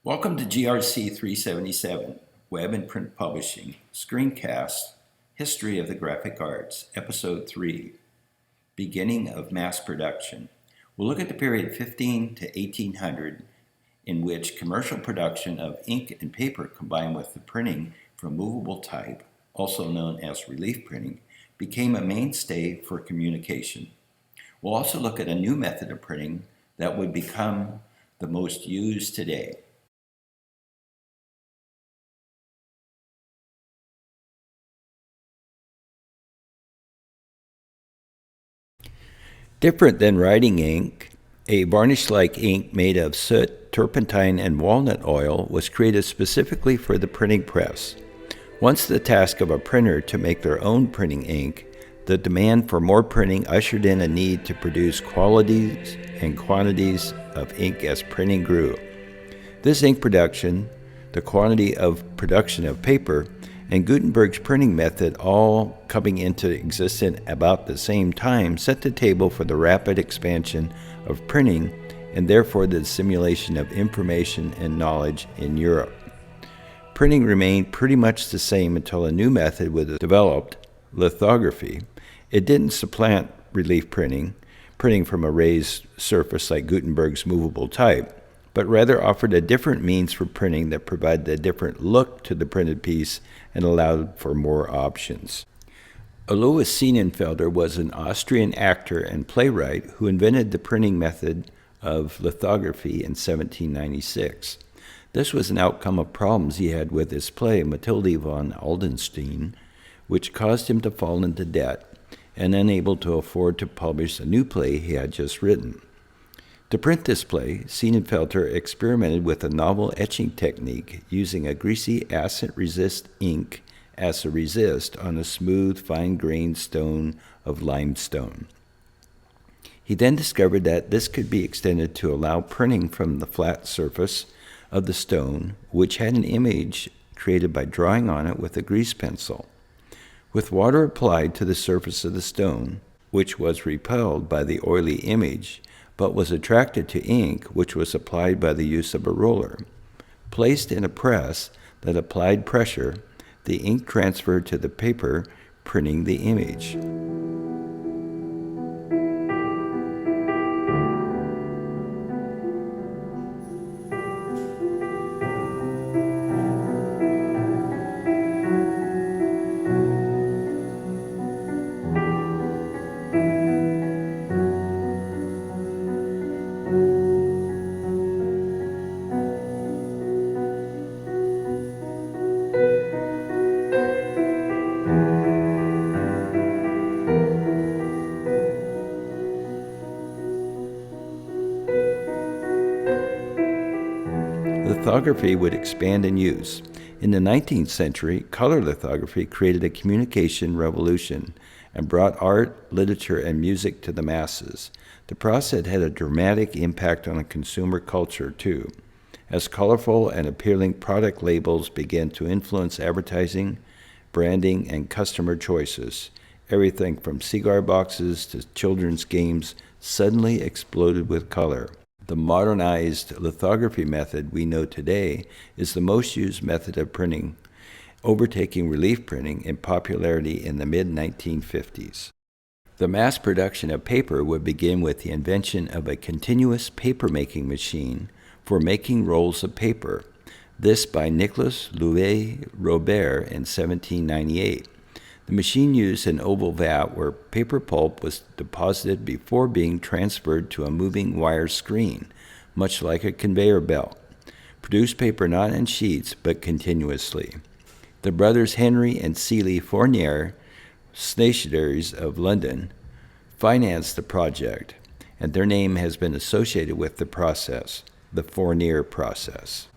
Welcome to GRC 377, Web and Print Publishing, Screencast, History of the Graphic Arts, Episode 3, Beginning of Mass Production. We'll look at the period 15 to 1800, in which commercial production of ink and paper combined with the printing from movable type, also known as relief printing, became a mainstay for communication. We'll also look at a new method of printing that would become the most used today. Different than writing ink, a varnish-like ink made of soot, turpentine, and walnut oil was created specifically for the printing press. Once the task of a printer to make their own printing ink, the demand for more printing ushered in a need to produce qualities and quantities of ink as printing grew. This ink production, the quantity of production of paper, and Gutenberg's printing method all coming into existence about the same time set the table for the rapid expansion of printing and therefore the dissemination of information and knowledge in Europe. Printing remained pretty much the same until a new method was developed, lithography. It didn't supplant relief printing from a raised surface like Gutenberg's movable type, but rather offered a different means for printing that provided a different look to the printed piece and allowed for more options. Alois Seelenfelder was an Austrian actor and playwright who invented the printing method of lithography in 1796. This was an outcome of problems he had with his play Mathilde von Aldenstein, which caused him to fall into debt and unable to afford to publish a new play he had just written. To print this play, Seelenfelder experimented with a novel etching technique using a greasy acid-resist ink as a resist on a smooth, fine-grained stone of limestone. He then discovered that this could be extended to allow printing from the flat surface of the stone, which had an image created by drawing on it with a grease pencil. With water applied to the surface of the stone, which was repelled by the oily image, but was attracted to ink, which was applied by the use of a roller. Placed in a press that applied pressure, the ink transferred to the paper, printing the image. Lithography would expand in use. In the 19th century, color lithography created a communication revolution and brought art, literature, and music to the masses. The process had a dramatic impact on consumer culture, too, as colorful and appealing product labels began to influence advertising, branding, and customer choices. Everything from cigar boxes to children's games suddenly exploded with color. The modernized lithography method we know today is the most used method of printing, overtaking relief printing in popularity in the mid-1950s. The mass production of paper would begin with the invention of a continuous papermaking machine for making rolls of paper, this by Nicolas Louis Robert in 1798. The machine used an oval vat where paper pulp was deposited before being transferred to a moving wire screen, much like a conveyor belt. Produced paper not in sheets, but continuously. The brothers Henry and Celie Fournier, stationaries of London, financed the project, and their name has been associated with the process, the Fournier process.